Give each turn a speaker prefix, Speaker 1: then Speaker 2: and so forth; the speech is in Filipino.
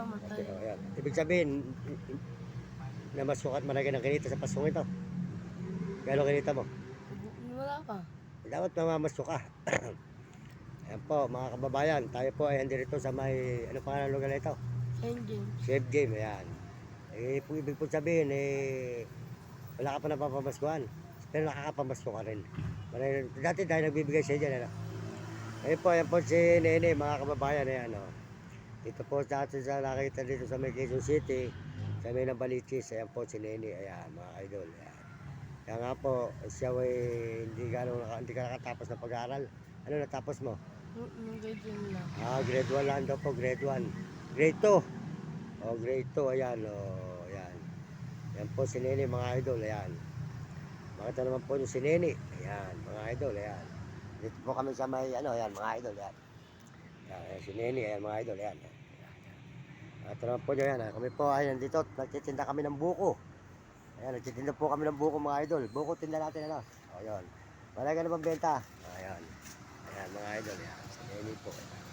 Speaker 1: mamatay.
Speaker 2: Okay, ayan. Ibig sabihin, na mas sukat marami ng kinita sa pasong ito. Gano'ng kinita mo?
Speaker 1: Wala pa.
Speaker 2: Dapat mamamasok ka. Ayan po, mga kababayan, tayo po ay nandito sa may, ano pa ang lugar na ito?
Speaker 1: Engine.
Speaker 2: Safe game, ayan. Kung ibig po sabihin, wala ka pa napapamaskuhan. Pero nakakapamasko ka rin. Dati tayo nagbibigay sa dyan, ano? Ayan po si Nene, mga kababayan, ayan, oh. Dito po sa atin sa nakita dito sa may Quezon City, sa may Nambaliches, ayan po si Nene, ayan, mga idol, ayan. Kaya nga po, siya ay hindi ka nakatapos ng pag-aaral. Ano natapos mo?
Speaker 1: Ganyan lang.
Speaker 2: Grade 1 lang daw po, grade 1. Grade 2. Grade 2, ayan, ayan. Ayan po si Nene, mga idol, ayan. Makita naman po yung si Nene, ayan, mga idol, ayan. Dito po kami sa may, ano, ayan, mga idol, ayan. Ayan, si Nene, ayan, mga idol, ayan. Ito naman po nyo, ayan, kami po, ayan, dito, nagtitinda kami ng buko. Ayan, nagtitinda po kami ng buko, mga idol. Buko tinda natin, ano. Ayan. Malagay na bang benta? Ayan. Ayan, mga idol, ayan. Si Nene po, ayan.